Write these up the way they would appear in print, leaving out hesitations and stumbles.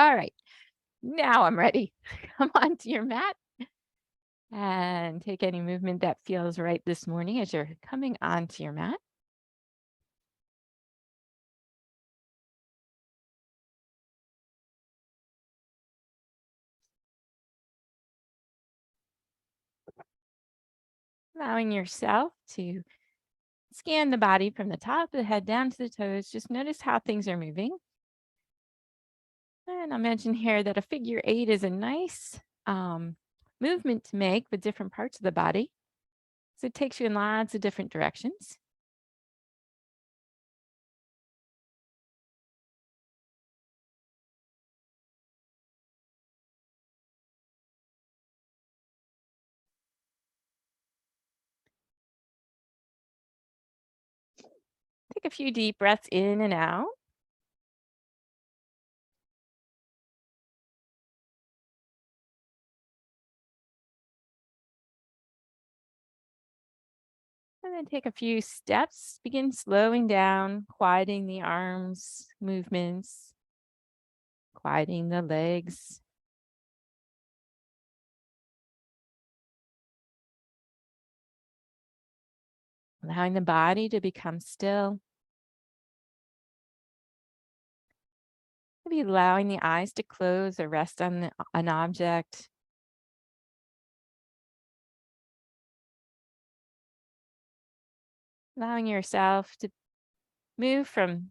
All right, now I'm ready. Come onto your mat and take any movement that feels right this morning as you're coming onto your mat. Allowing yourself to scan the body from the top of the head down to the toes. Just notice how things are moving. And I'll mention here that a figure eight is a nice movement to make with different parts of the body. So it takes you in lots of different directions. Take a few deep breaths in and out. And then take a few steps. Begin slowing down, quieting the arms movements, quieting the legs. Allowing the body to become still. Maybe allowing the eyes to close or rest on an object. Allowing yourself to move from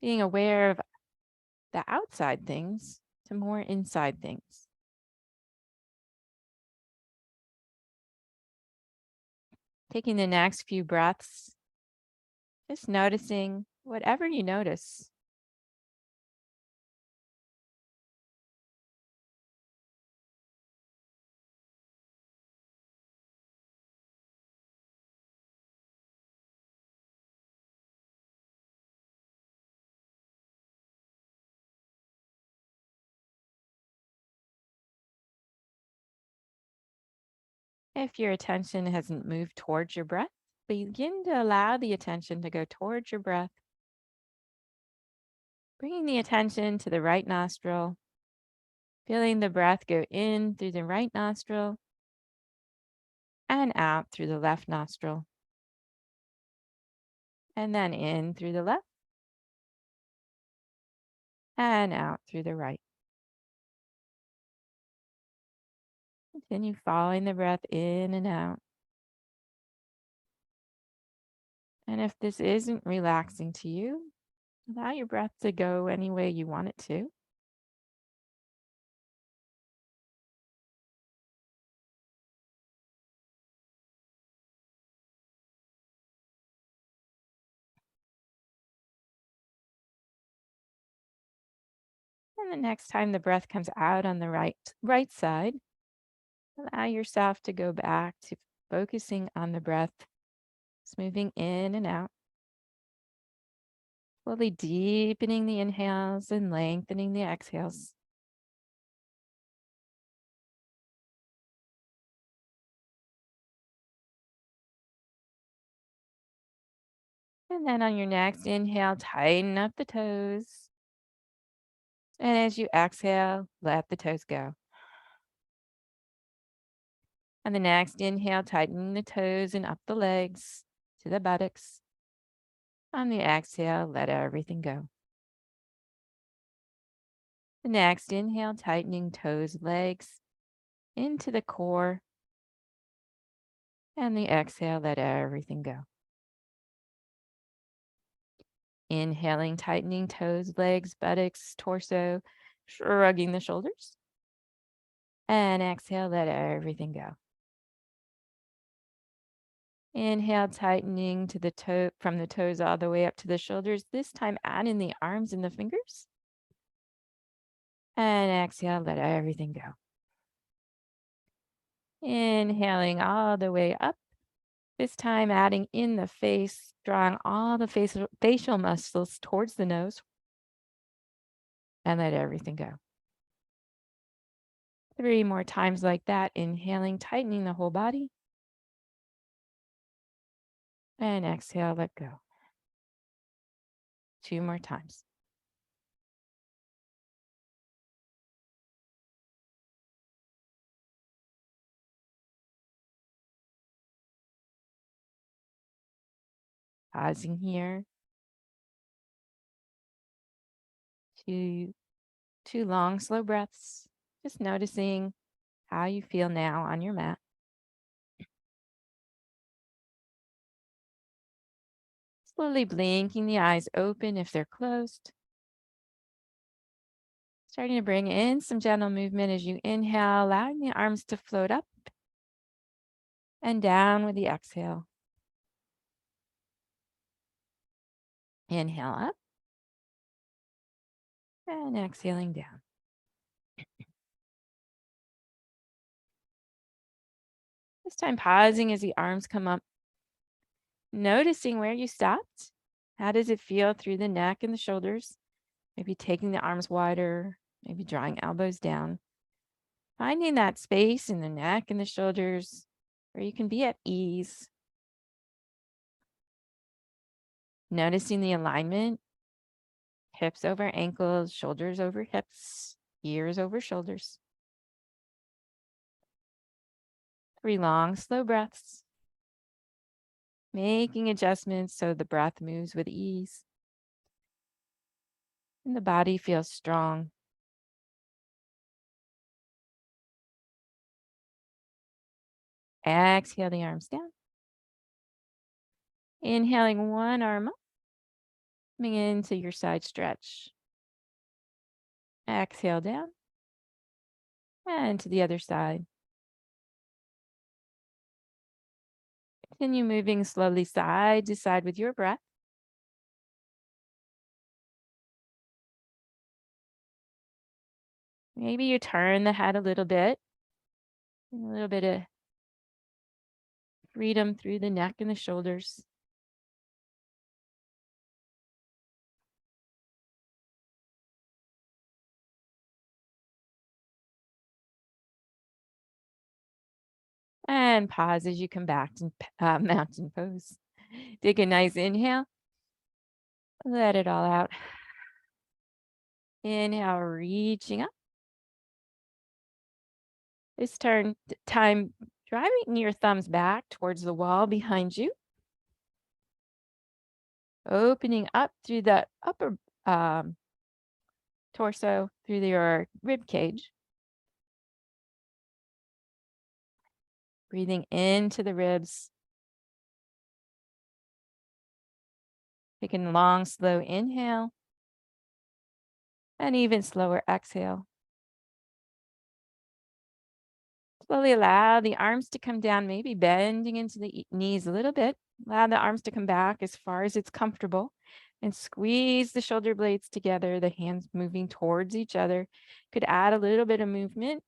being aware of the outside things to more inside things. Taking the next few breaths, just noticing whatever you notice. If your attention hasn't moved towards your breath, begin to allow the attention to go towards your breath, bringing the attention to the right nostril, feeling the breath go in through the right nostril and out through the left nostril, and then in through the left and out through the right. Continue following the breath in and out. And if this isn't relaxing to you, allow your breath to go any way you want it to. And the next time the breath comes out on the right side, allow yourself to go back to focusing on the breath. It's moving in and out, slowly deepening the inhales and lengthening the exhales. And then on your next inhale, tighten up the toes. And as you exhale, let the toes go. On the next inhale, tighten the toes and up the legs to the buttocks. On the exhale, let everything go. The next inhale, tightening toes, legs into the core. And the exhale, let everything go. Inhaling, tightening toes, legs, buttocks, torso, shrugging the shoulders. And exhale, let everything go. Inhale, tightening to the toe from the toes all the way up to the shoulders. This time, add in the arms and the fingers. And exhale, let everything go. Inhaling all the way up. This time, adding in the face, drawing all the facial muscles towards the nose. And let everything go. 3 more times like that. Inhaling, tightening the whole body. And exhale, let go. 2 more times. Pausing here. Two long, slow breaths. Just noticing how you feel now on your mat. Slowly blinking the eyes open if they're closed. Starting to bring in some gentle movement as you inhale, allowing the arms to float up and down with the exhale. Inhale up and exhaling down. This time pausing as the arms come up, noticing where you stopped. How does it feel through the neck and the shoulders? Maybe taking the arms wider, maybe drawing elbows down. Finding that space in the neck and the shoulders where you can be at ease. Noticing the alignment, hips over ankles, shoulders over hips, ears over shoulders. 3 long, slow breaths. Making adjustments so the breath moves with ease. And the body feels strong. Exhale the arms down. Inhaling one arm up, coming into your side stretch. Exhale down and to the other side. Continue moving slowly side to side with your breath. Maybe you turn the head a little bit. A little bit of freedom through the neck and the shoulders. And pause as you come back to mountain pose. Take a nice inhale. Let it all out. Inhale, reaching up. This time, driving your thumbs back towards the wall behind you. Opening up through the upper torso, through your rib cage. Breathing into the ribs. Taking a long, slow inhale. And even slower exhale. Slowly allow the arms to come down, maybe bending into the knees a little bit. Allow the arms to come back as far as it's comfortable. And squeeze the shoulder blades together, the hands moving towards each other. Could add a little bit of movement.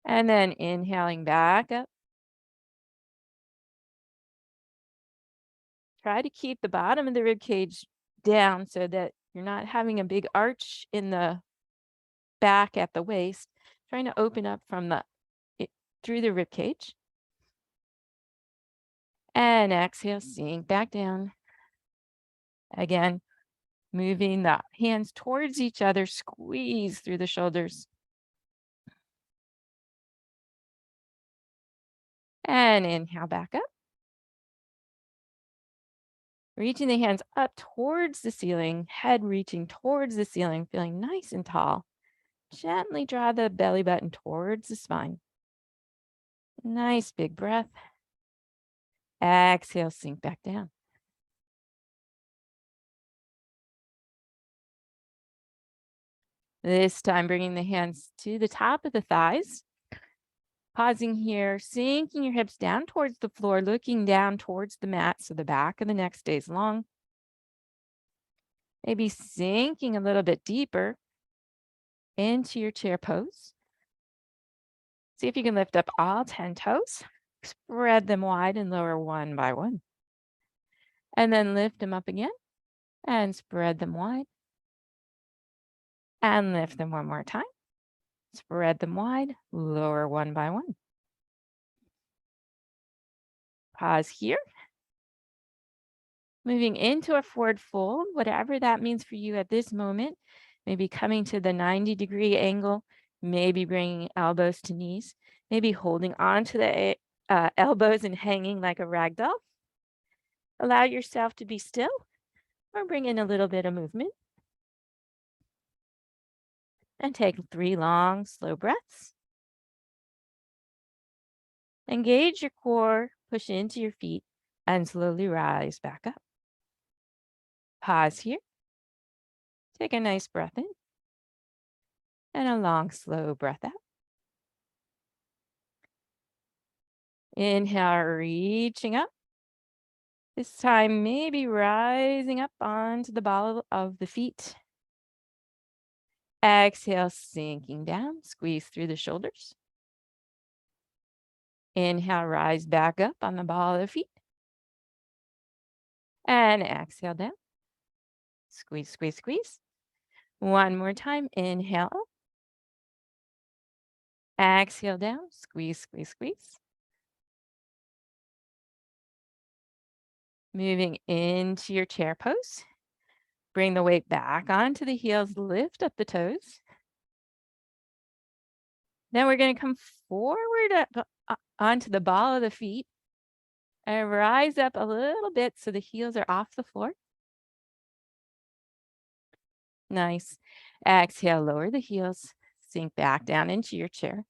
And then inhaling back up. Try to keep the bottom of the rib cage down so that you're not having a big arch in the back at the waist. Trying to open up from through the rib cage. And exhale, sink back down. Again, moving the hands towards each other, squeeze through the shoulders. And inhale back up. Reaching the hands up towards the ceiling, head reaching towards the ceiling, feeling nice and tall. Gently draw the belly button towards the spine. Nice big breath. Exhale, sink back down. This time, bringing the hands to the top of the thighs. Pausing here, sinking your hips down towards the floor, looking down towards the mat so the back of the neck stays long. Maybe sinking a little bit deeper into your chair pose. See if you can lift up all 10 toes. Spread them wide and lower one by one. And then lift them up again and spread them wide. And lift them one more time. Spread them wide, lower one by one. Pause here. Moving into a forward fold, whatever that means for you at this moment. Maybe coming to the 90-degree angle, Maybe bringing elbows to knees, maybe holding on to the elbows and hanging like a rag doll. Allow yourself to be still or bring in a little bit of movement. And take 3 long, slow breaths. Engage your core, push into your feet, and slowly rise back up. Pause here. Take a nice breath in and a long, slow breath out. Inhale, reaching up. This time, maybe rising up onto the ball of the feet. Exhale, sinking down, squeeze through the shoulders. Inhale, rise back up on the ball of the feet. And exhale down. Squeeze, squeeze, squeeze. One more time. Inhale up. Exhale down. Squeeze, squeeze, squeeze. Moving into your chair pose. Bring the weight back onto the heels. Lift up the toes. Then we're going to come forward up onto the ball of the feet and rise up a little bit so the heels are off the floor. Nice. Exhale, lower the heels. Sink back down into your chair.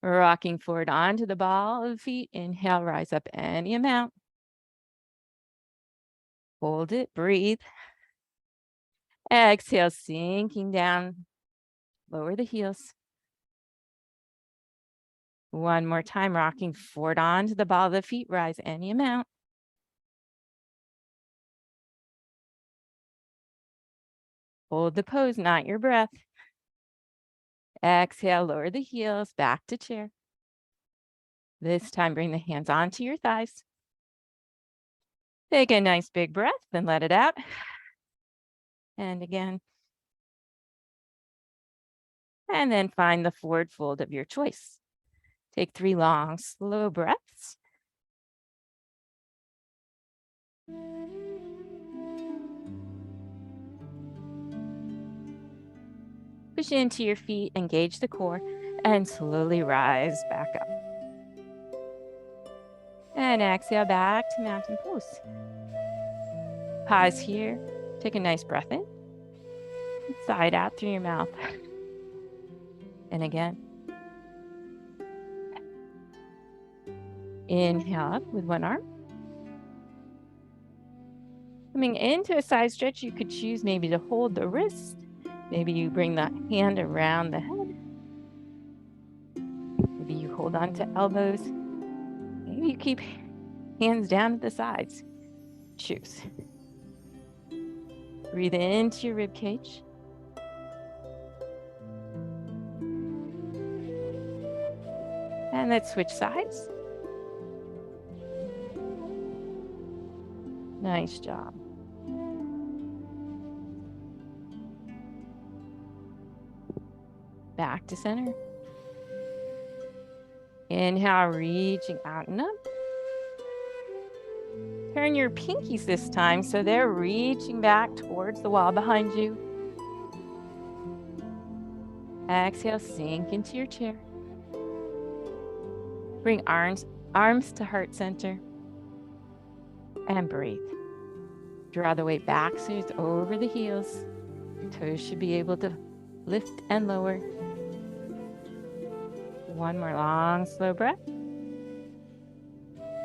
Rocking forward onto the ball of the feet. Inhale, rise up any amount. Hold it, breathe. Exhale, sinking down. Lower the heels. One more time, rocking forward onto the ball of the feet. Rise any amount. Hold the pose, not your breath. Exhale, lower the heels, back to chair. This time, bring the hands onto your thighs. Take a nice big breath and let it out. And again. And then find the forward fold of your choice. Take 3 long, slow breaths. Push into your feet, engage the core, and slowly rise back up. And exhale back to mountain pose. Pause here. Take a nice breath in. Side out through your mouth. And again. Inhale up with one arm. Coming into a side stretch, you could choose maybe to hold the wrist. Maybe you bring the hand around the head. Maybe you hold on to elbows. Maybe you keep hands down at the sides. Choose. Breathe into your rib cage. And let's switch sides. Nice job. Back to center. Inhale, reaching out and up. Turn your pinkies this time so they're reaching back towards the wall behind you. Exhale, sink into your chair. Bring arms to heart center. And breathe. Draw the weight back so it's over the heels. Toes should be able to lift and lower. One more long, slow breath.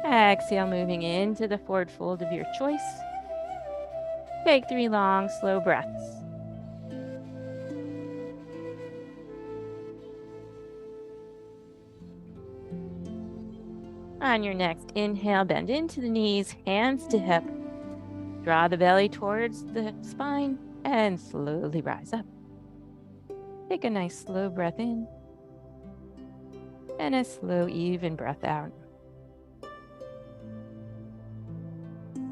Exhale, moving into the forward fold of your choice. Take 3 long, slow breaths. On your next inhale, bend into the knees, hands to hip. Draw the belly towards the spine and slowly rise up. Take a nice slow breath in and a slow, even breath out.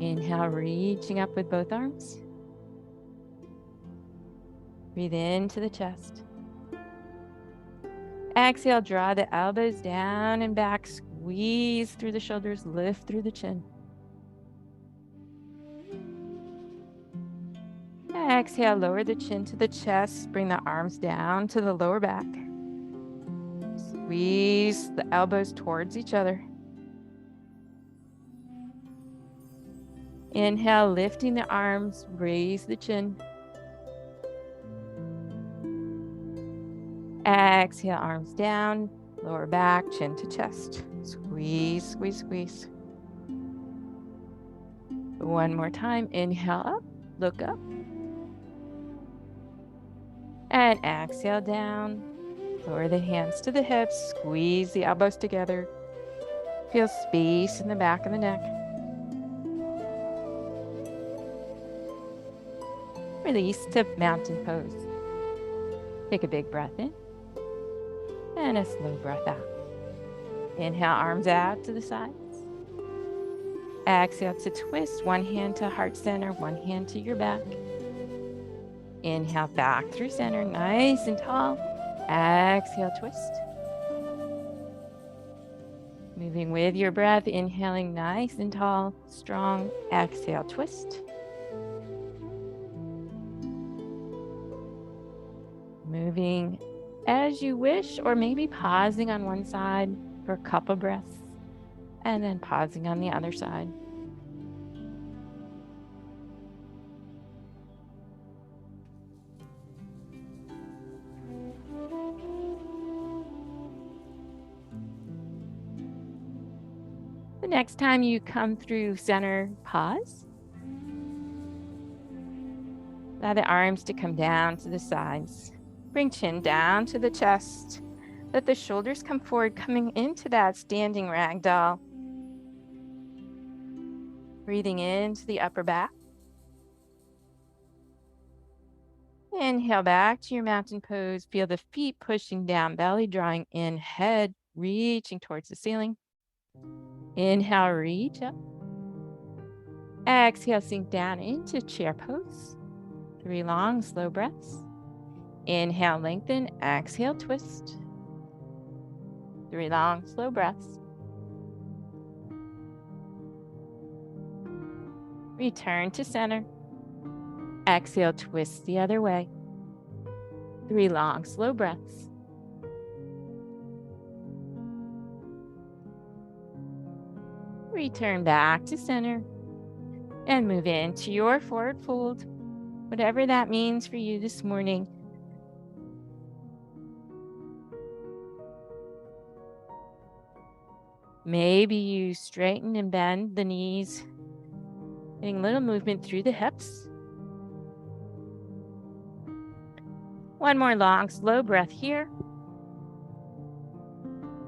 Inhale, reaching up with both arms. Breathe into the chest. Exhale, draw the elbows down and back. Squeeze through the shoulders, lift through the chin. Exhale, lower the chin to the chest. Bring the arms down to the lower back. Squeeze the elbows towards each other. Inhale, lifting the arms, raise the chin. Exhale, arms down, lower back, chin to chest. Squeeze, squeeze, squeeze. One more time. Inhale up, look up. And exhale down. Lower the hands to the hips. Squeeze the elbows together. Feel space in the back of the neck. Release to mountain pose. Take a big breath in. And a slow breath out. Inhale, arms out to the sides. Exhale to twist. One hand to heart center, one hand to your back. Inhale back through center, nice and tall. Exhale, twist. Moving with your breath, inhaling nice and tall, strong. Exhale, twist. Moving as you wish, or maybe pausing on one side for a couple breaths, and then pausing on the other side. The next time you come through center, pause. Allow the arms to come down to the sides. Bring chin down to the chest. Let the shoulders come forward, coming into that standing ragdoll. Breathing into the upper back. Inhale back to your mountain pose. Feel the feet pushing down, belly drawing in, head reaching towards the ceiling. Inhale, reach up. Exhale, sink down into chair pose. 3 long, slow breaths. Inhale, lengthen. Exhale, twist. 3 long, slow breaths. Return to center. Exhale, twist the other way. 3 long, slow breaths. Return back to center and move into your forward fold, whatever that means for you this morning. Maybe you straighten and bend the knees, getting a little movement through the hips. One more long, slow breath here.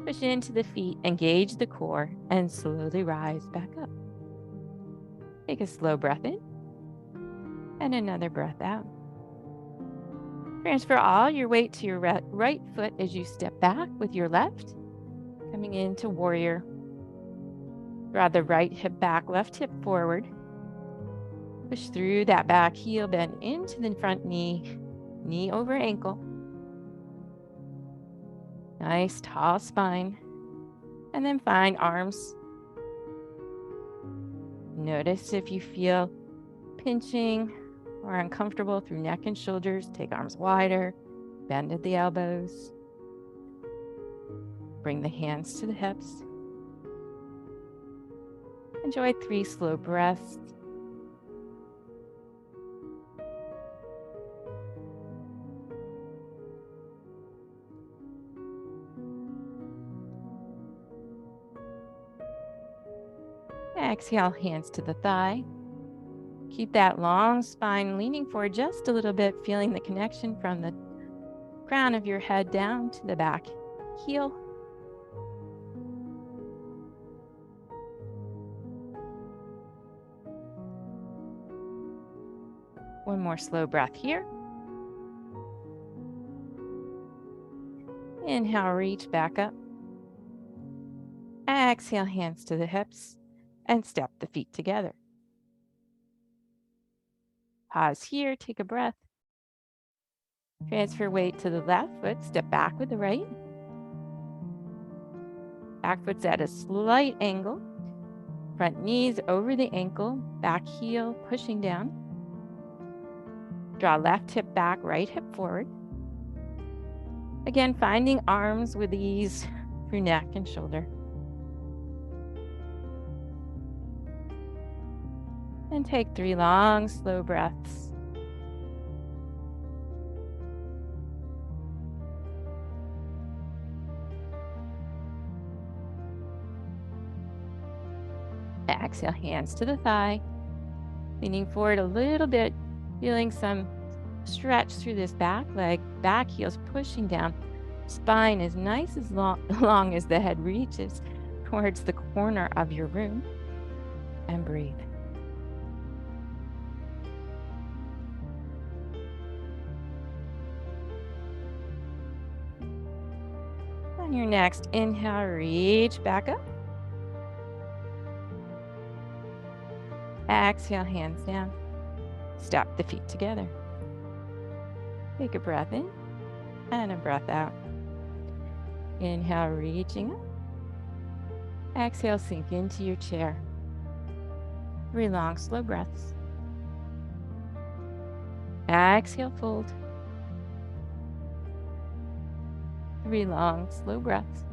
Push into the feet, engage the core, and slowly rise back up. Take a slow breath in and another breath out. Transfer all your weight to your right foot as you step back with your left, coming into warrior. Draw the right hip back, left hip forward. Push through that back heel, bend into the front knee, knee over ankle. Nice tall spine. And then find arms. Notice if you feel pinching or uncomfortable through neck and shoulders. Take arms wider, bend at the elbows. Bring the hands to the hips. Enjoy 3 slow breaths. Exhale, hands to the thigh. Keep that long spine leaning forward just a little bit, feeling the connection from the crown of your head down to the back heel. One more slow breath here. Inhale, reach back up. Exhale, hands to the hips and step the feet together. Pause here, take a breath. Transfer weight to the left foot, step back with the right. Back foot's at a slight angle. Front knees over the ankle, back heel pushing down. Draw left hip back, right hip forward. Again, finding arms with ease through neck and shoulder. And take 3 long, slow breaths. Exhale, hands to the thigh. Leaning forward a little bit, feeling some stretch through this back leg. Back heel's pushing down. Spine is nice as long as the head reaches towards the corner of your room. And breathe. On your next inhale, reach back up. Exhale, hands down. Step the feet together. Take a breath in and a breath out. Inhale, reaching up. Exhale, sink into your chair. 3 long, slow breaths. Exhale, fold. 3 long, slow breaths.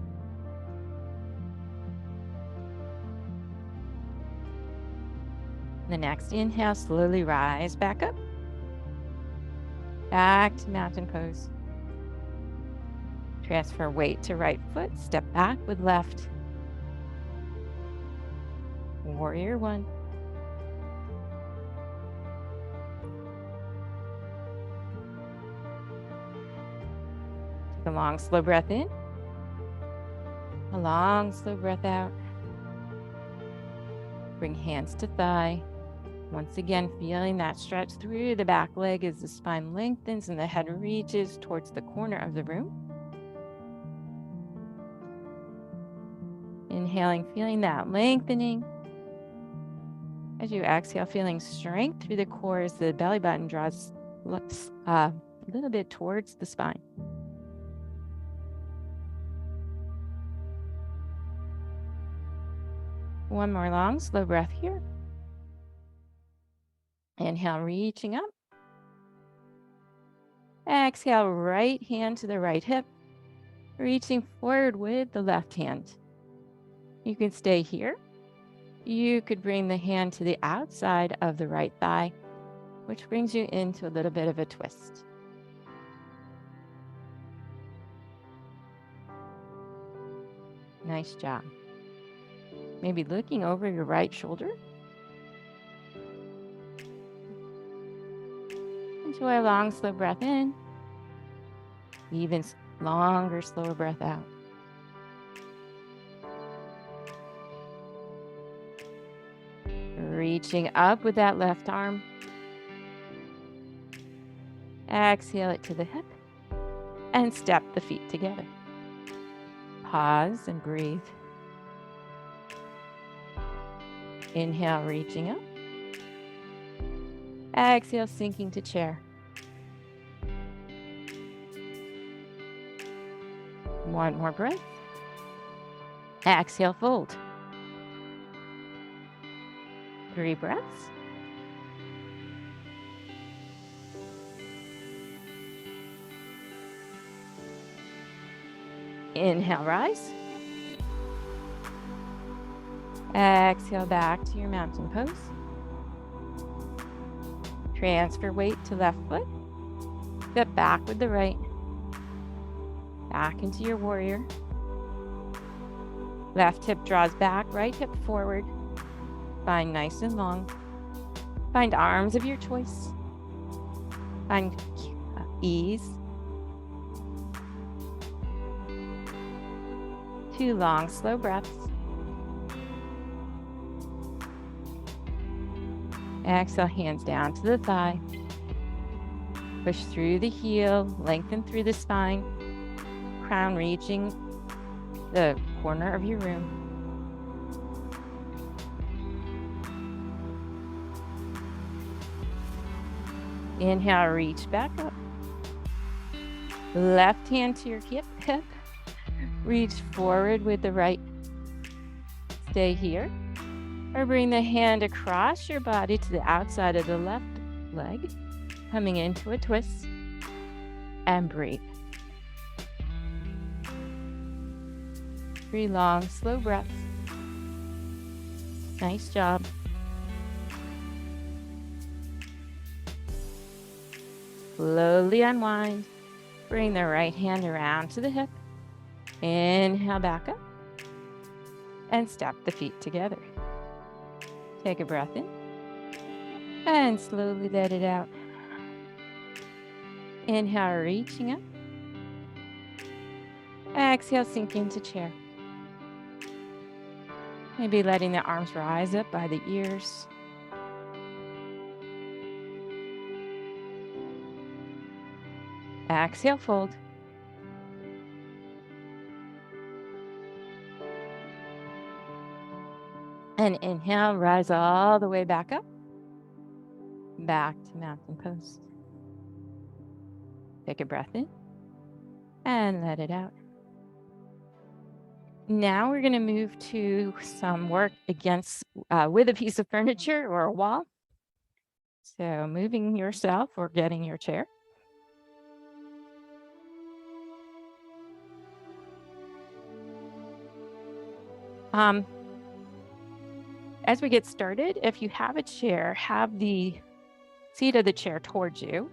The next inhale, slowly rise back up. Back to mountain pose. Transfer weight to right foot. Step back with left. Warrior 1. Take a long, slow breath in. A long, slow breath out. Bring hands to thigh. Once again, feeling that stretch through the back leg as the spine lengthens and the head reaches towards the corner of the room. Inhaling, feeling that lengthening. As you exhale, feeling strength through the core as the belly button draws a little bit towards the spine. One more long, slow breath here. Inhale, reaching up. Exhale, right hand to the right hip, reaching forward with the left hand. You can stay here. You could bring the hand to the outside of the right thigh, which brings you into a little bit of a twist. Nice job. Maybe looking over your right shoulder. Enjoy a long, slow breath in. Even longer, slower breath out. Reaching up with that left arm. Exhale it to the hip. And step the feet together. Pause and breathe. Inhale, reaching up. Exhale, sinking to chair. One more breath. Exhale, fold. 3 breaths. Inhale, rise. Exhale, back to your mountain pose. Transfer weight to left foot. Step back with the right. Back into your warrior. Left hip draws back, right hip forward. Spine nice and long. Find arms of your choice. Find ease. 2 long, slow breaths. Exhale, hands down to the thigh. Push through the heel, lengthen through the spine. Crown reaching the corner of your room. Inhale, reach back up. Left hand to your hip. Reach forward with the right. Stay here. Or bring the hand across your body to the outside of the left leg. Coming into a twist and breathe. 3 long, slow breaths. Nice job. Slowly unwind. Bring the right hand around to the hip. Inhale back up. And step the feet together. Take a breath in. And slowly let it out. Inhale, reaching up. Exhale, sink into chair. Maybe letting the arms rise up by the ears. Exhale, fold. And inhale, rise all the way back up. Back to mountain pose. Take a breath in. And let it out. Now we're going to move to some work with a piece of furniture or a wall. So moving yourself or getting your chair. As we get started, if you have a chair, have the seat of the chair towards you.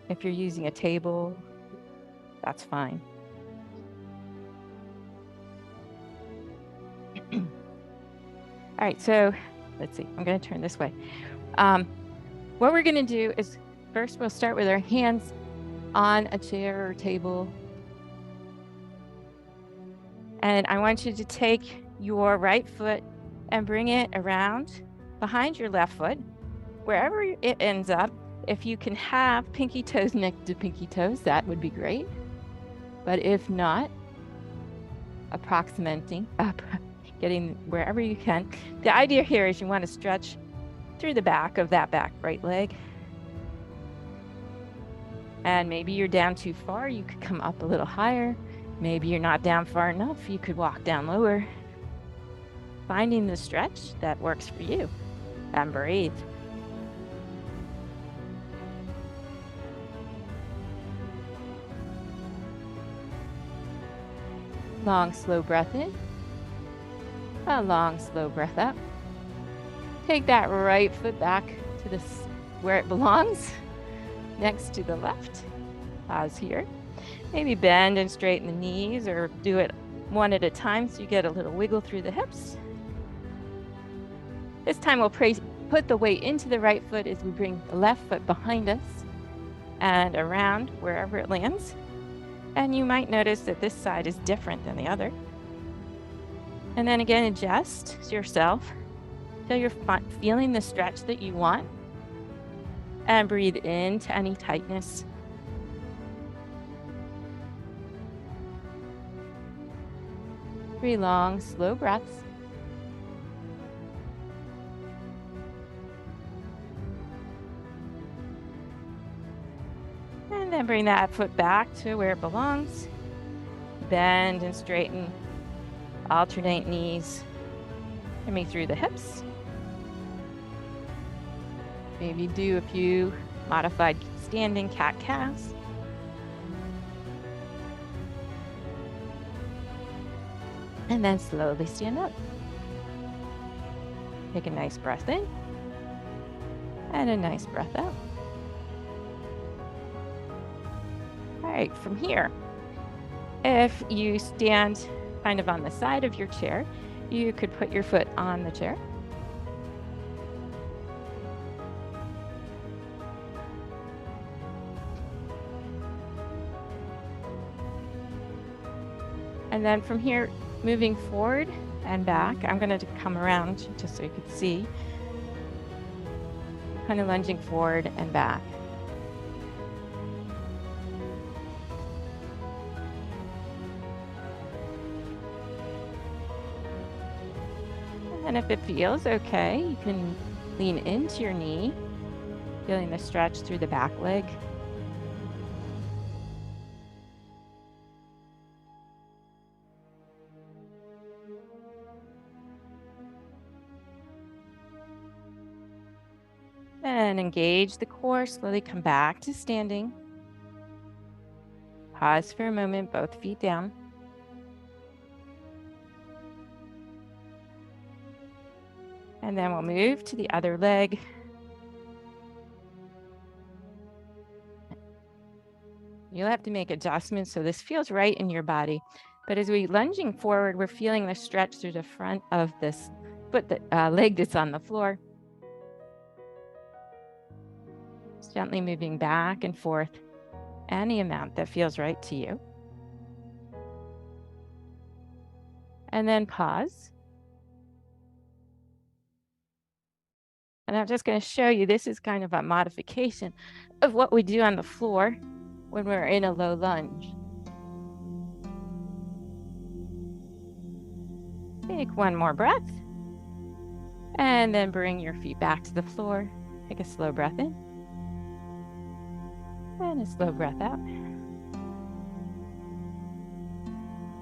If you're using a table, that's fine. All right, so let's see. I'm going to turn this way. What we're going to do is first we'll start with our hands on a chair or table. And I want you to take your right foot and bring it around behind your left foot, wherever it ends up. If you can have pinky toes next to pinky toes, that would be great. But if not, approximating up, getting wherever you can. The idea here is you want to stretch through the back of that back right leg. And maybe you're down too far, you could come up a little higher. Maybe you're not down far enough, you could walk down lower. Finding the stretch that works for you. And breathe. Long, slow breath in. A long, slow breath out. Take that right foot back to where it belongs, next to the left. Pause here. Maybe bend and straighten the knees or do it one at a time so you get a little wiggle through the hips. This time we'll put the weight into the right foot as we bring the left foot behind us and around wherever it lands. And you might notice that this side is different than the other. And then again, adjust yourself till you're feeling the stretch that you want. And breathe into any tightness. Three long, slow breaths. And then bring that foot back to where it belongs. Bend and straighten. Alternate knees. Coming through the hips. Maybe do a few modified standing cat-cows. And then slowly stand up. Take a nice breath in. And a nice breath out. All right, from here, if you stand kind of on the side of your chair, you could put your foot on the chair. And then from here, moving forward and back, I'm going to come around just so you can see. Kind of lunging forward and back. And if it feels okay, you can lean into your knee, feeling the stretch through the back leg. And engage the core. Slowly come back to standing. Pause for a moment, both feet down. And then we'll move to the other leg. You'll have to make adjustments so this feels right in your body. But as we're lunging forward, we're feeling the stretch through the front of this foot, leg that's on the floor. Just gently moving back and forth, any amount that feels right to you. And then pause. And I'm just going to show you, this is kind of a modification of what we do on the floor when we're in a low lunge. Take one more breath. And then bring your feet back to the floor. Take a slow breath in. And a slow breath out.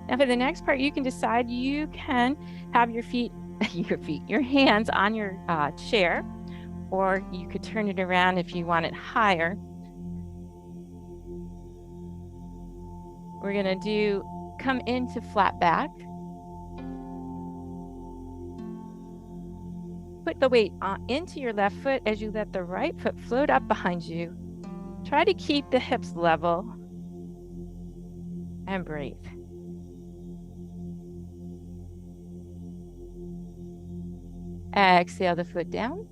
Now for the next part, you can decide you can have your hands on your chair, or you could turn it around if you want it higher. We're going to come into flat back. Put the weight into your left foot as you let the right foot float up behind you. Try to keep the hips level and breathe. Exhale the foot down.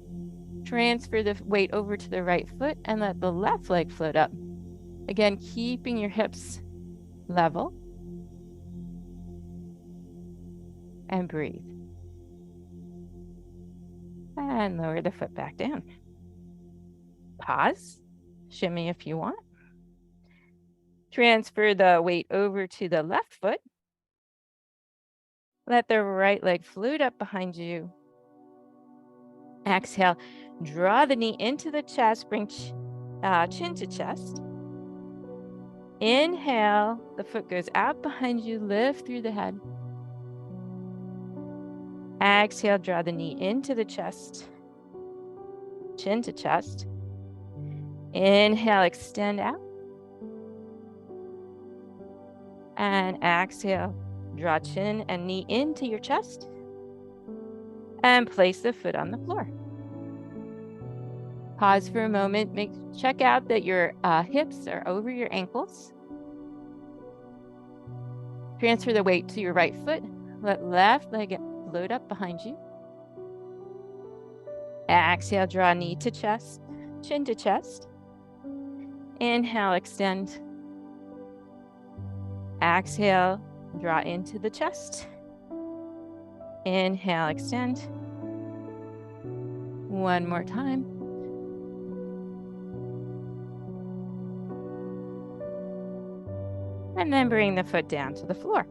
Transfer the weight over to the right foot and let the left leg float up. Again, keeping your hips level. And breathe. And lower the foot back down. Pause. Shimmy if you want. Transfer the weight over to the left foot. Let the right leg float up behind you. Exhale. Draw the knee into the chest. Bring chin to chest. Inhale. The foot goes out behind you. Lift through the head. Exhale. Draw the knee into the chest. Chin to chest. Inhale. Extend out. And exhale. Draw chin and knee into your chest. And place the foot on the floor. Pause for a moment. Check out that your hips are over your ankles. Transfer the weight to your right foot. Let left leg float up behind you. Exhale, draw knee to chest, chin to chest. Inhale, extend. Exhale, draw into the chest. Inhale, extend. One more time. And then bring the foot down to the floor.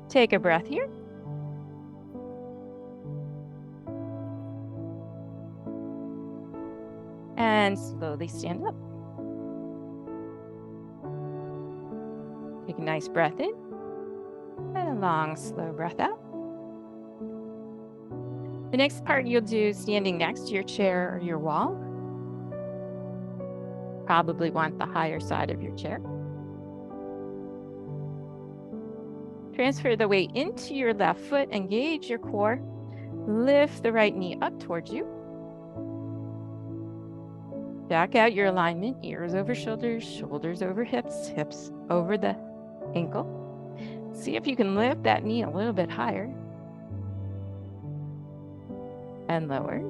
Take a breath here. And slowly stand up. Take a nice breath in. And a long, slow breath out. The next part you'll do standing next to your chair or your wall. Probably want the higher side of your chair. Transfer the weight into your left foot, engage your core. Lift the right knee up towards you. Back out your alignment, ears over shoulders, shoulders over hips, hips over the ankle. See if you can lift that knee a little bit higher. And lower.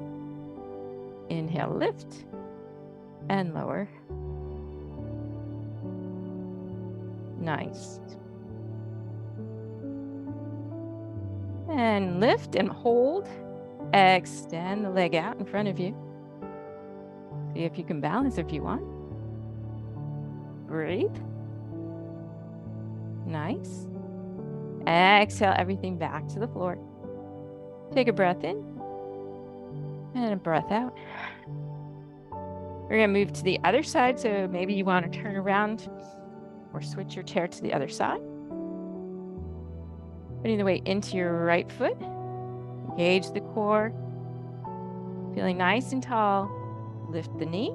Inhale, lift. And lower. Nice. And lift and hold. Extend the leg out in front of you. See if you can balance if you want. Breathe. Nice. Exhale everything back to the floor. Take a breath in. And a breath out. We're going to move to the other side. So maybe you want to turn around or switch your chair to the other side. Putting the weight into your right foot. Engage the core. Feeling nice and tall. lift the knee.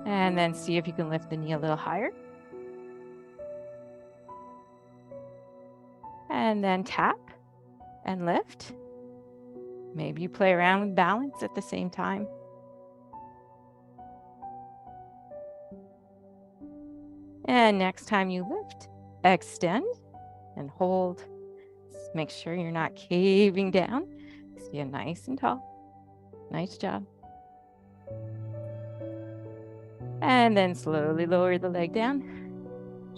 And then see if you can lift the knee a little higher. And then tap and lift. Maybe you play around with balance at the same time. And next time you lift, extend and hold. Just make sure you're not caving down. Stand nice and tall. Nice job. And then slowly lower the leg down.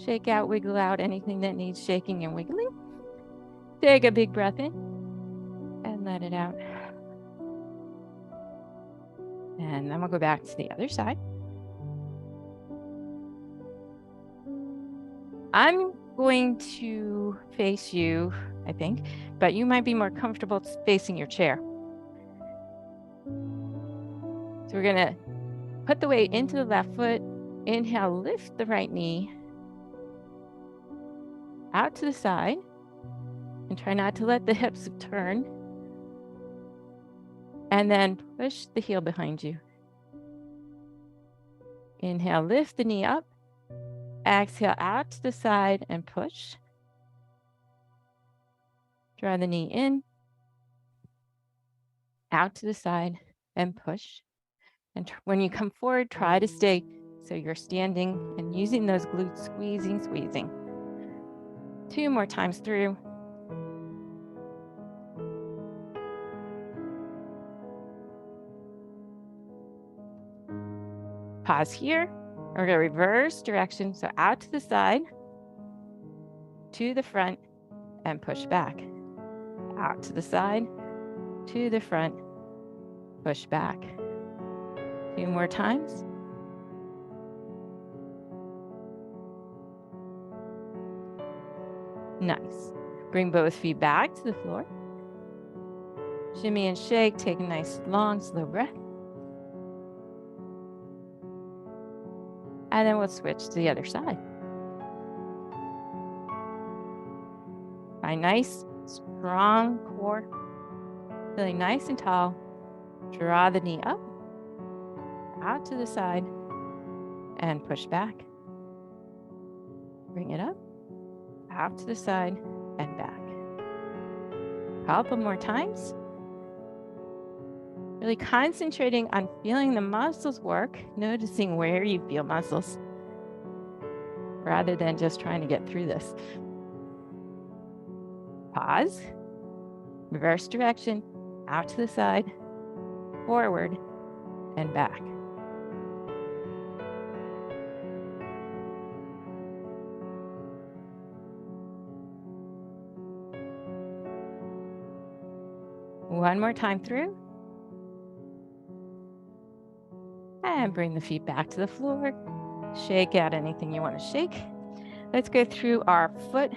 Shake out, wiggle out anything that needs shaking and wiggling. Take a big breath in and let it out. And then we'll go back to the other side. I'm going to face you, I think, but you might be more comfortable facing your chair. So we're going to put the weight into the left foot. Inhale, lift the right knee out to the side. And try not to let the hips turn. And then push the heel behind you. Inhale, lift the knee up. Exhale, out to the side and push. Draw the knee in. Out to the side and push. And when you come forward, try to stay so you're standing and using those glutes, squeezing. 2 more times through. Pause here. We're going to reverse direction. So out to the side, to the front, and push back. Out to the side, to the front, push back. 2 more times. Nice. Bring both feet back to the floor. Shimmy and shake. Take a nice, long, slow breath. And then we'll switch to the other side. Find nice, strong core. Feeling nice and tall. Draw the knee up, out to the side, and push back. Bring it up, out to the side, and back. A couple more times. Really concentrating on feeling the muscles work, noticing where you feel muscles, rather than just trying to get through this. Pause, reverse direction, out to the side, forward, and back. One more time through. And bring the feet back to the floor. Shake out anything you want to shake. Let's go through our foot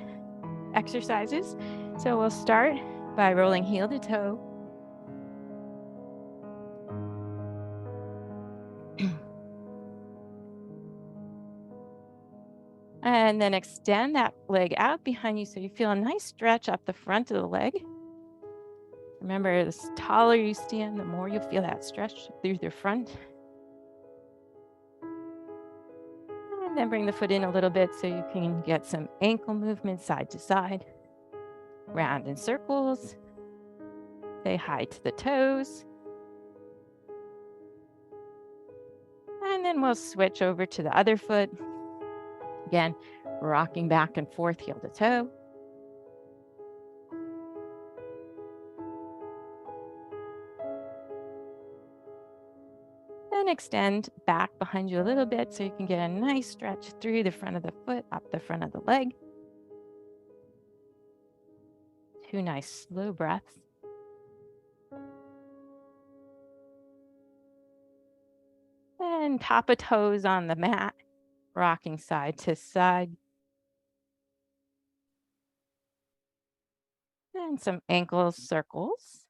exercises. So we'll start by rolling heel to toe. And then extend that leg out behind you so you feel a nice stretch up the front of the leg. Remember, the taller you stand, the more you'll feel that stretch through the front. And then bring the foot in a little bit so you can get some ankle movement side to side. Round in circles. Say hi to the toes. And then we'll switch over to the other foot. Again, rocking back and forth, heel to toe. Then extend back behind you a little bit so you can get a nice stretch through the front of the foot, up the front of the leg. 2 nice slow breaths. And top of toes on the mat, rocking side to side. And some ankle circles.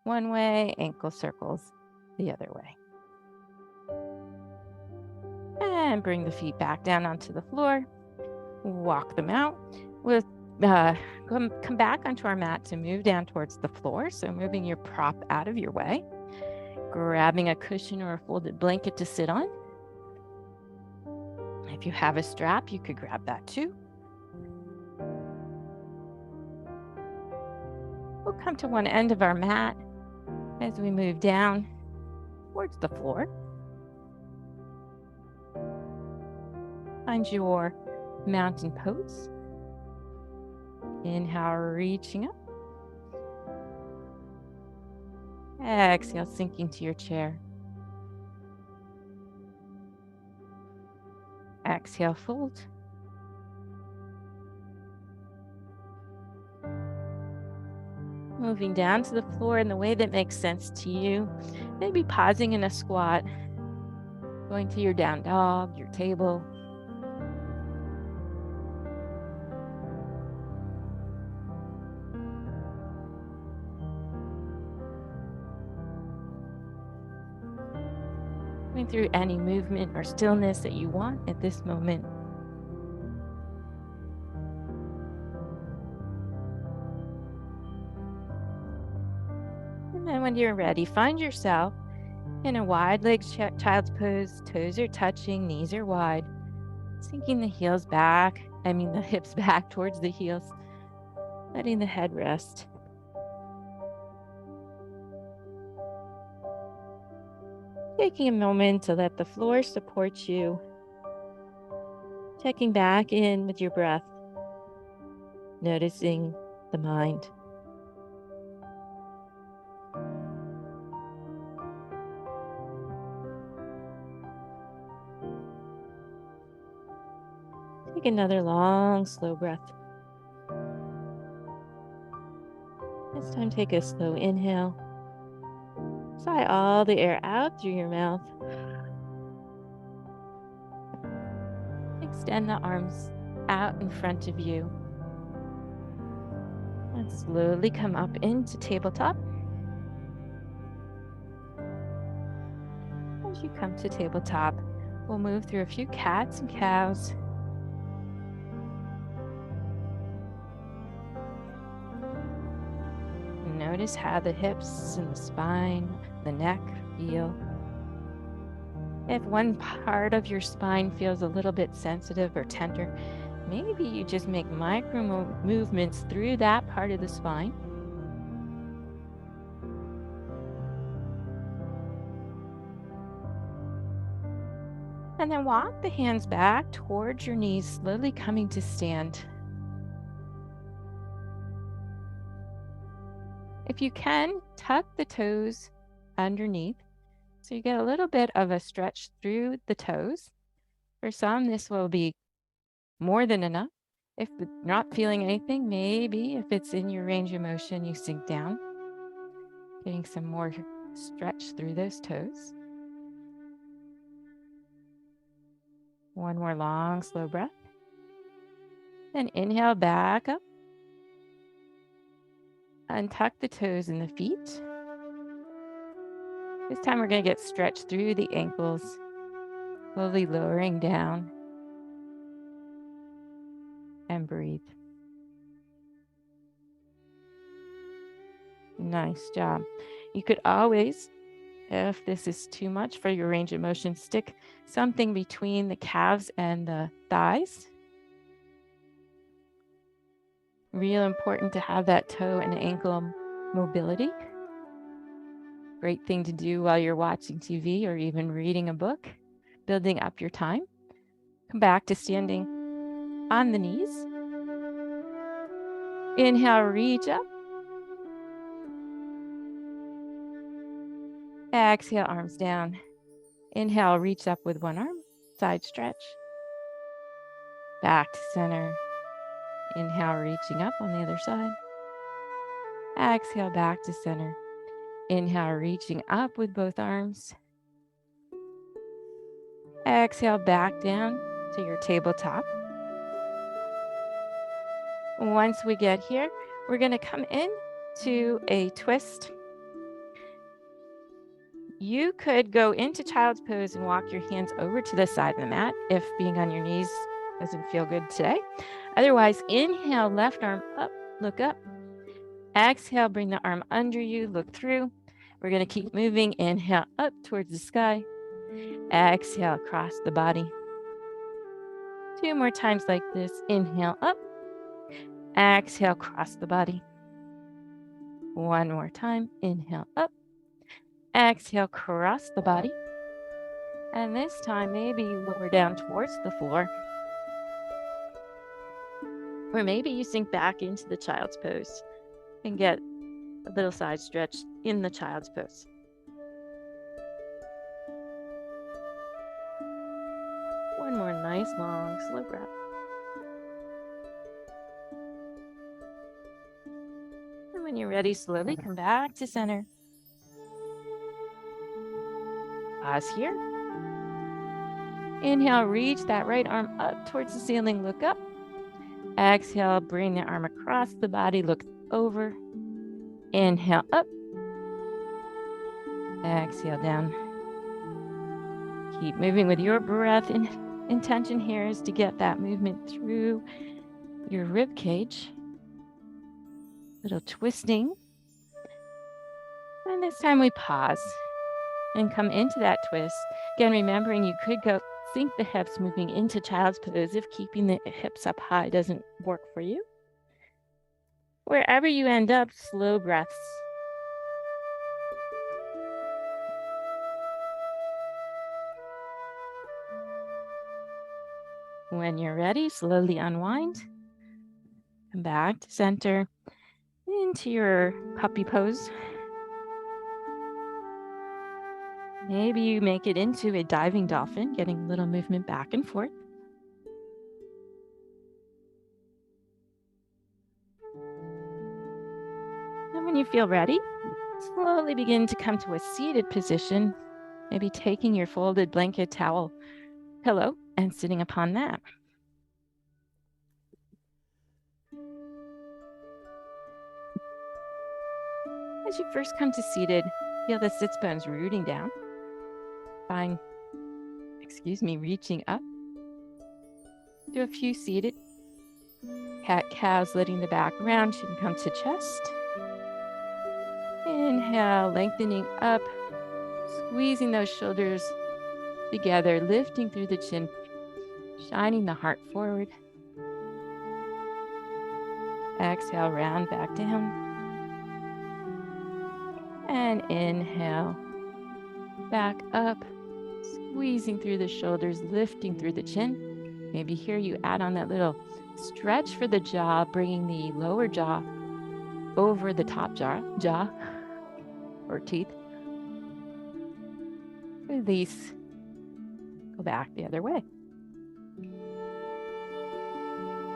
One way, ankle circles the other way. And bring the feet back down onto the floor. Walk them out. We'll come back onto our mat to move down towards the floor. So moving your prop out of your way, grabbing a cushion or a folded blanket to sit on. If you have a strap, you could grab that too. We'll come to one end of our mat as we move down towards the floor. Find your mountain pose. Inhale, reaching up. Exhale, sinking to your chair. Exhale, fold. Moving down to the floor in the way that makes sense to you. Maybe pausing in a squat. Going to your down dog, your table. Going through any movement or stillness that you want at this moment. And then when you're ready, find yourself in a wide-legged child's pose. Toes are touching, knees are wide. Sinking the hips back towards the heels. Letting the head rest. Taking a moment to let the floor support you. Checking back in with your breath. Noticing the mind. Take another long, slow breath. This time, take a slow inhale. Sigh all the air out through your mouth. Extend the arms out in front of you. And slowly come up into tabletop. As you come to tabletop, we'll move through a few cats and cows. Notice how the hips and the spine, the neck feel. If one part of your spine feels a little bit sensitive or tender, maybe you just make micro movements through that part of the spine. And then walk the hands back towards your knees, slowly coming to stand. If you can, tuck the toes underneath so you get a little bit of a stretch through the toes. For some, this will be more than enough. If you're not feeling anything, maybe if it's in your range of motion, you sink down, getting some more stretch through those toes. One more long, slow breath. Then inhale back up. Untuck the toes and the feet. This time we're going to get stretched through the ankles, slowly lowering down. And breathe. Nice job. You could always, if this is too much for your range of motion, stick something between the calves and the thighs. Real important to have that toe and ankle mobility. Great thing to do while you're watching TV or even reading a book, building up your time. Come back to standing on the knees. Inhale, reach up. Exhale, arms down. Inhale, reach up with one arm, side stretch. Back to center. Inhale, reaching up on the other side. Exhale, back to center. Inhale, reaching up with both arms. Exhale, back down to your tabletop. Once we get here, we're going to come in to a twist. You could go into child's pose and walk your hands over to the side of the mat if being on your knees doesn't feel good today. Otherwise, inhale, left arm up, look up. Exhale, bring the arm under you, look through. We're going to keep moving. Inhale up towards the sky. Exhale, across the body. 2 more times like this. Inhale up. Exhale, cross the body. 1 more time. Inhale up. Exhale, cross the body. And this time, maybe you lower down towards the floor. Or maybe you sink back into the child's pose and get a little side stretch in the child's pose. One more nice, long, slow breath. And when you're ready, slowly come back to center. Pause here. Inhale, reach that right arm up towards the ceiling, look up. Exhale, bring the arm across the body, look over. Inhale up. Exhale down. Keep moving with your breath. Intention here is to get that movement through your rib cage. Little twisting. And this time we pause and come into that twist. Again, remembering you could go sink the hips, moving into child's pose if keeping the hips up high doesn't work for you. Wherever you end up, slow breaths. When you're ready, slowly unwind. Come back to center into your puppy pose. Maybe you make it into a diving dolphin, getting a little movement back and forth. And when you feel ready, slowly begin to come to a seated position, maybe taking your folded blanket, towel, pillow, and sitting upon that. As you first come to seated, feel the sits bones rooting down. Reaching up. Do a few seated. Cat cows, letting the back round, you can come to chest. Inhale, lengthening up, squeezing those shoulders together, lifting through the chin, shining the heart forward. Exhale, round back down. And inhale, back up, squeezing through the shoulders, lifting through the chin. Maybe here you add on that little stretch for the jaw, bringing the lower jaw over the top jaw or teeth. Release. Go back the other way.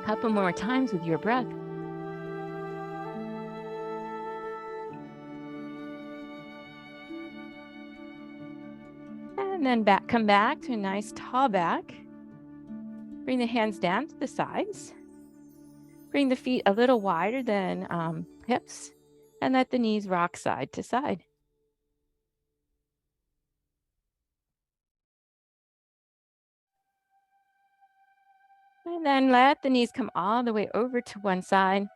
Couple more times with your breath. And then come back to a nice tall back. Bring the hands down to the sides. Bring the feet a little wider than hips and let the knees rock side to side. And then let the knees come all the way over to one side.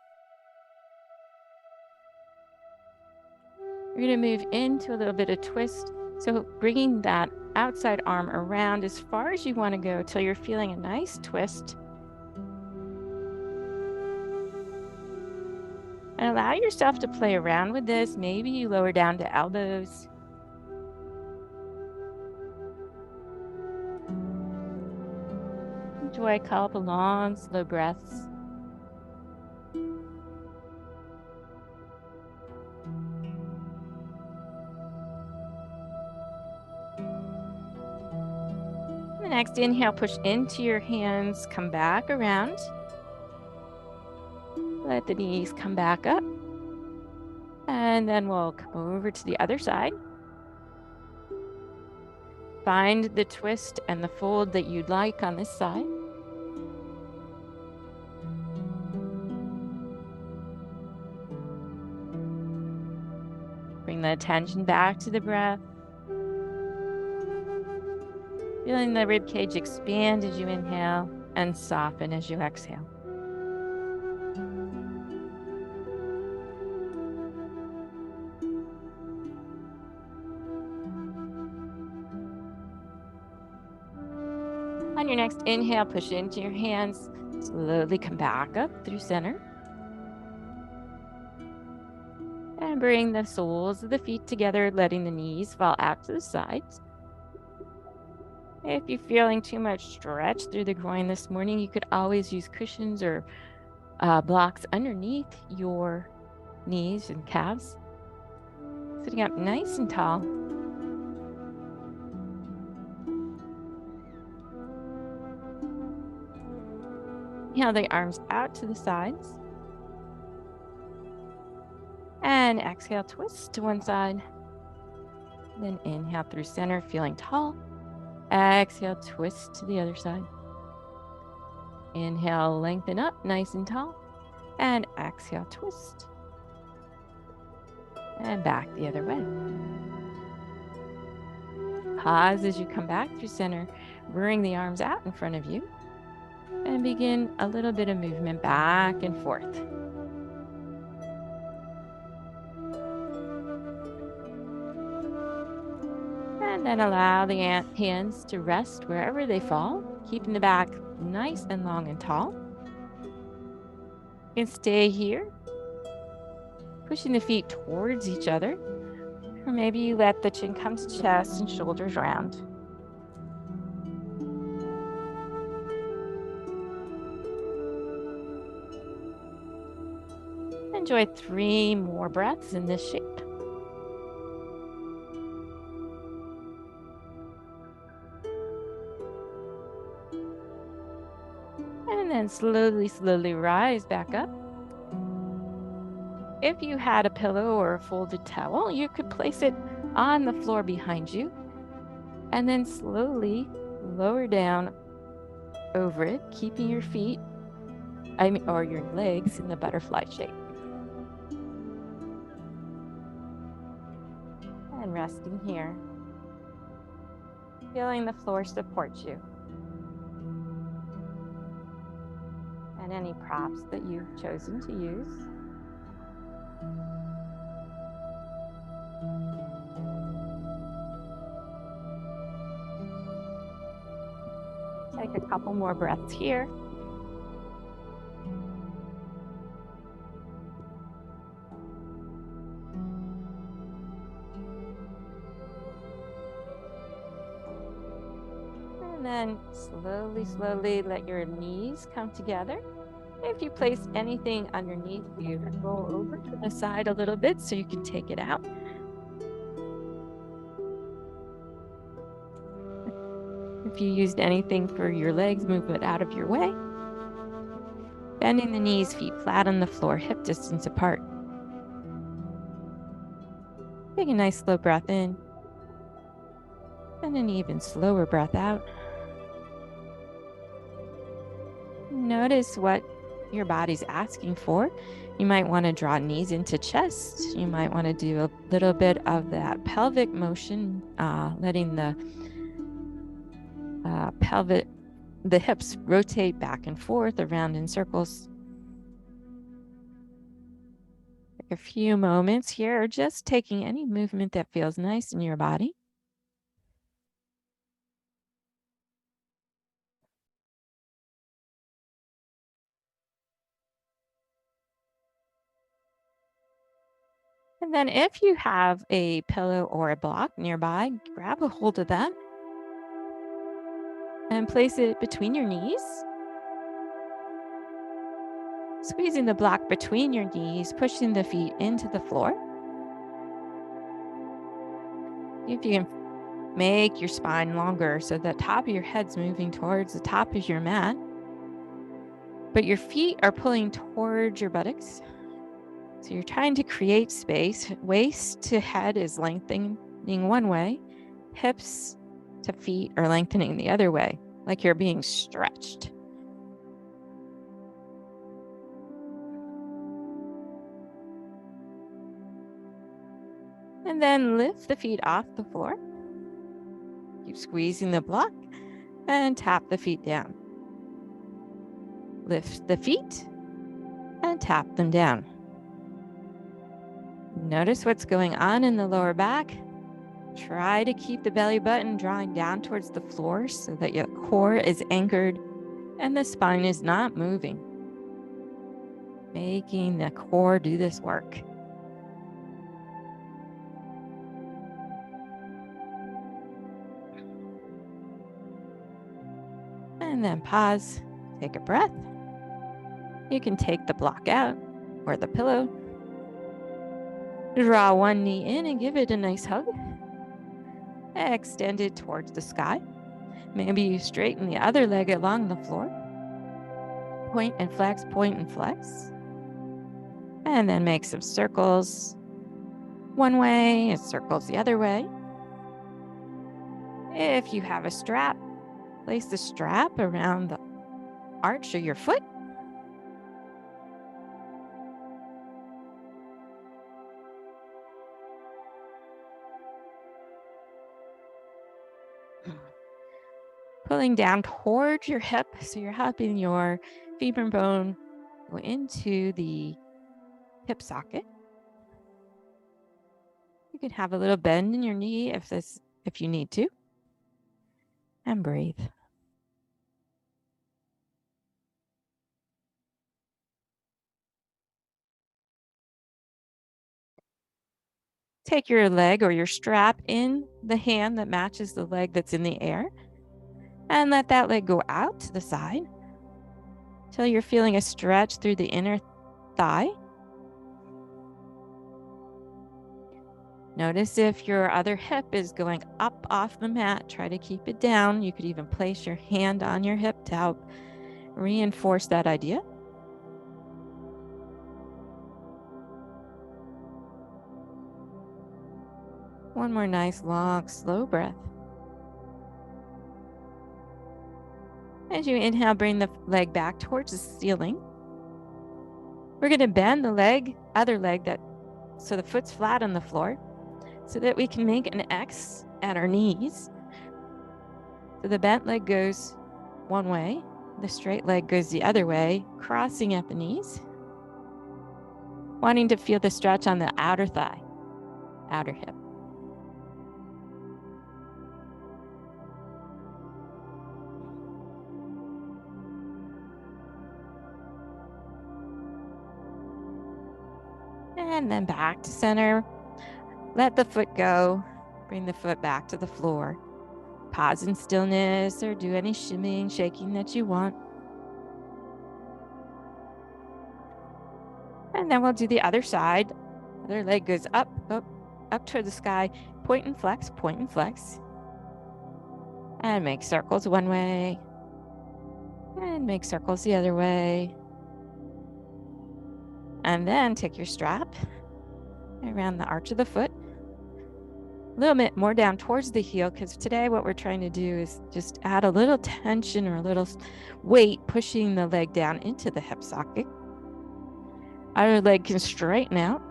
We're going to move into a little bit of twist. So bringing that outside arm around as far as you want to go till you're feeling a nice twist. And allow yourself to play around with this. Maybe you lower down to elbows. Enjoy a couple long, slow breaths. The next inhale, push into your hands, come back around. Let the knees come back up. And then we'll come over to the other side. Find the twist and the fold that you'd like on this side. Bring the attention back to the breath. Feeling the rib cage expand as you inhale. and soften as you exhale. On your next inhale, push into your hands. Slowly come back up through center. And bring the soles of the feet together, letting the knees fall out to the sides. If you're feeling too much stretch through the groin this morning, you could always use cushions or blocks underneath your knees and calves. Sitting up nice and tall. Inhale the arms out to the sides. And exhale, twist to one side. Then inhale through center, feeling tall. Exhale, twist to the other side. Inhale, lengthen up, nice and tall. And exhale, twist. And back the other way. Pause as you come back through center. Bring the arms out in front of you. And begin a little bit of movement back and forth. And then allow the hands to rest wherever they fall, keeping the back nice and long and tall. You can stay here, pushing the feet towards each other. Or maybe you let the chin come to chest and shoulders round. Enjoy 3 more breaths in this shape. And then slowly rise back up. If you had a pillow or a folded towel, you could place it on the floor behind you and then slowly lower down over it, keeping your feet or your legs in the butterfly shape. And resting here, feeling the floor support you. And any props that you've chosen to use. Take a couple more breaths here. And then slowly let your knees come together. If you place anything underneath you, roll over to the side a little bit so you can take it out. If you used anything for your legs, move it out of your way. Bending the knees, feet flat on the floor, hip distance apart. Take a nice slow breath in. And an even slower breath out. Notice what your body's asking for. You might want to draw knees into chest. You might want to do a little bit of that pelvic motion, letting the the hips rotate back and forth around in circles. Take a few moments here, just taking any movement that feels nice in your body. And then if you have a pillow or a block nearby, grab a hold of that and place it between your knees. Squeezing the block between your knees, pushing the feet into the floor. If you can make your spine longer so the top of your head's moving towards the top of your mat, but your feet are pulling towards your buttocks. So you're trying to create space. Waist to head is lengthening one way. Hips to feet are lengthening the other way, like you're being stretched. And then lift the feet off the floor. Keep squeezing the block and tap the feet down. Lift the feet and tap them down. Notice what's going on in the lower back. Try to keep the belly button drawing down towards the floor so that your core is anchored and the spine is not moving. Making the core do this work. And then pause, take a breath. You can take the block out or the pillow. Draw one knee in and give it a nice hug. Extend it towards the sky. Maybe you straighten the other leg along the floor. Point and flex, point and flex. And then make some circles one way and circles the other way. If you have a strap, place the strap around the arch of your foot. Pulling down towards your hip, so you're helping your femur bone go into the hip socket. You can have a little bend in your knee if you need to. And breathe. Take your leg or your strap in the hand that matches the leg that's in the air and let that leg go out to the side until you're feeling a stretch through the inner thigh. Notice if your other hip is going up off the mat, try to keep it down. You could even place your hand on your hip to help reinforce that idea. One more nice, long, slow breath. As you inhale, bring the leg back towards the ceiling. We're going to bend the other leg so the foot's flat on the floor so that we can make an X at our knees. So the bent leg goes one way, the straight leg goes the other way, crossing at the knees. Wanting to feel the stretch on the outer thigh, outer hip. And then back to center. Let the foot go. Bring the foot back to the floor. Pause in stillness or do any shimmying, shaking that you want. And then we'll do the other side. Other leg goes up, up, up toward the sky. Point and flex, point and flex. And make circles one way. And make circles the other way. And then take your strap around the arch of the foot. A little bit more down towards the heel, because today what we're trying to do is just add a little tension or a little weight, pushing the leg down into the hip socket. Other leg can straighten out.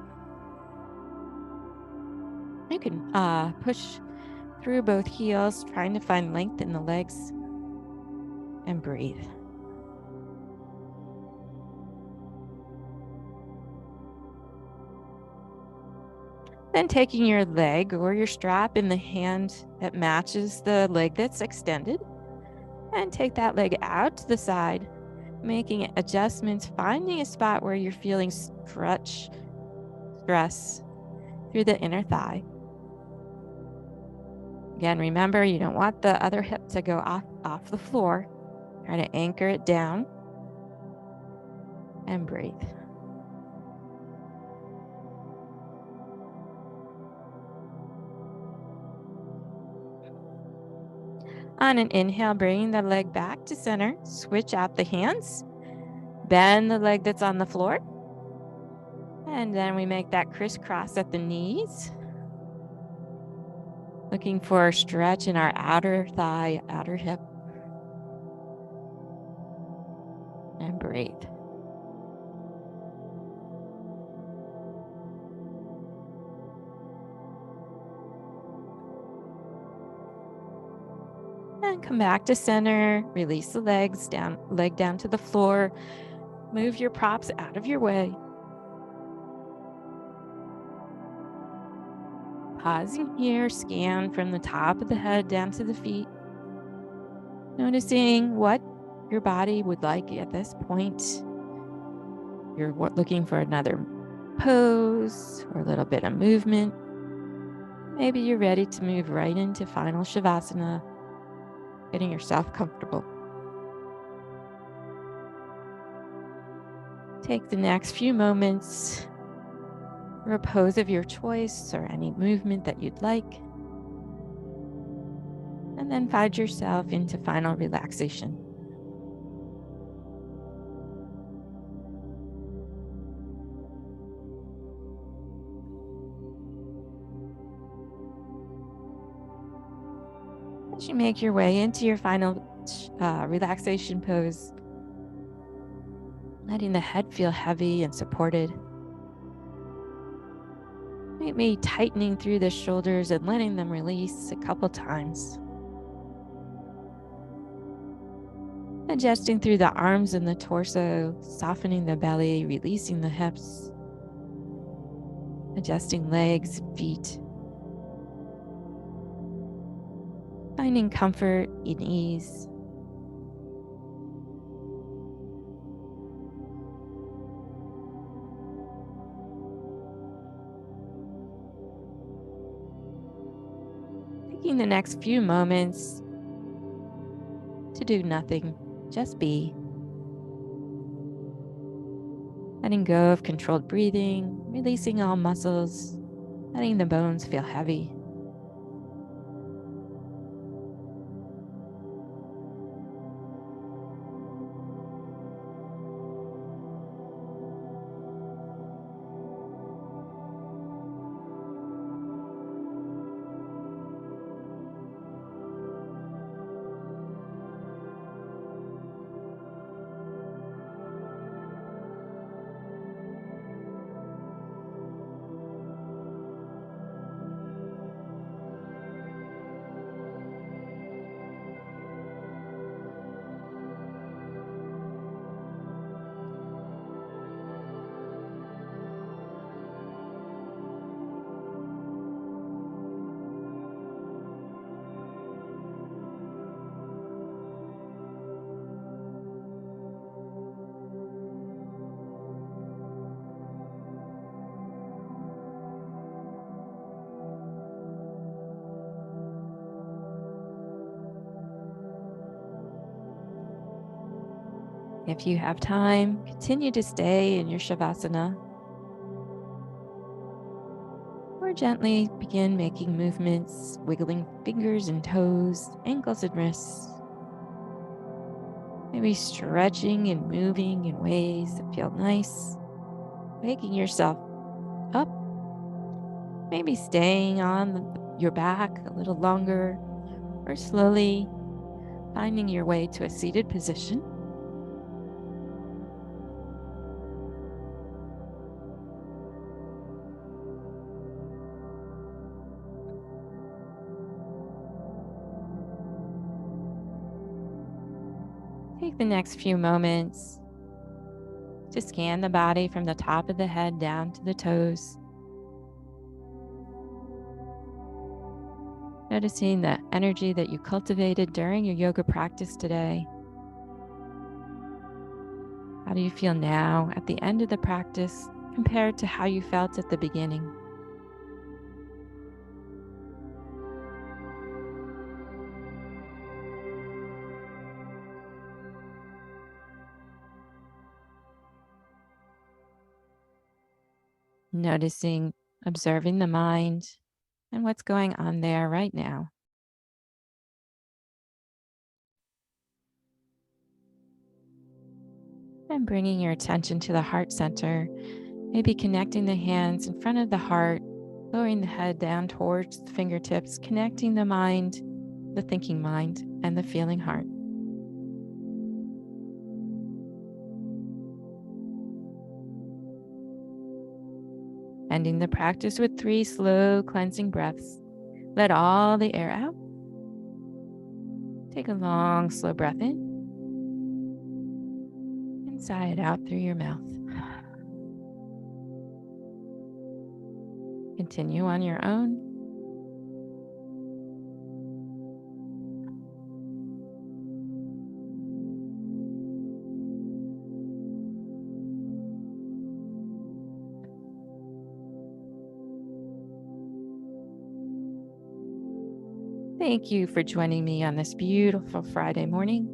You can push through both heels, trying to find length in the legs, and breathe. Then taking your leg or your strap in the hand that matches the leg that's extended, and take that leg out to the side, making adjustments, finding a spot where you're feeling stress through the inner thigh. Again, remember, you don't want the other hip to go off the floor. Try to anchor it down and breathe. On an inhale, bring the leg back to center. Switch out the hands. Bend the leg that's on the floor. And then we make that crisscross at the knees. Looking for a stretch in our outer thigh, outer hip. And breathe. And come back to center. Release the leg down to the floor. Move your props out of your way. Pausing here, scan from the top of the head down to the feet. Noticing what your body would like at this point. You're looking for another pose or a little bit of movement. Maybe you're ready to move right into final Shavasana, getting yourself comfortable. Take the next few moments for a pose of your choice or any movement that you'd like. And then find yourself into final relaxation. As you make your way into your final relaxation pose, letting the head feel heavy and supported. Maybe tightening through the shoulders and letting them release a couple times. Adjusting through the arms and the torso, softening the belly, releasing the hips. Adjusting legs, feet. Finding comfort and ease. Taking the next few moments to do nothing, just be. Letting go of controlled breathing, releasing all muscles, letting the bones feel heavy. If you have time, continue to stay in your Shavasana, or gently begin making movements, wiggling fingers and toes, ankles and wrists. Maybe stretching and moving in ways that feel nice, waking yourself up, maybe staying on your back a little longer, or slowly finding your way to a seated position. Take the next few moments to scan the body from the top of the head down to the toes. Noticing the energy that you cultivated during your yoga practice today. How do you feel now at the end of the practice compared to how you felt at the beginning? Noticing, observing the mind and what's going on there right now. And bringing your attention to the heart center, maybe connecting the hands in front of the heart, lowering the head down towards the fingertips, connecting the mind, the thinking mind, and the feeling heart. Ending the practice with 3 slow cleansing breaths. Let all the air out. Take a long, slow breath in and sigh it out through your mouth. Continue on your own. Thank you for joining me on this beautiful Friday morning.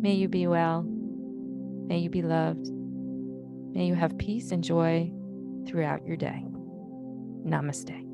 May you be well. May you be loved. May you have peace and joy throughout your day. Namaste.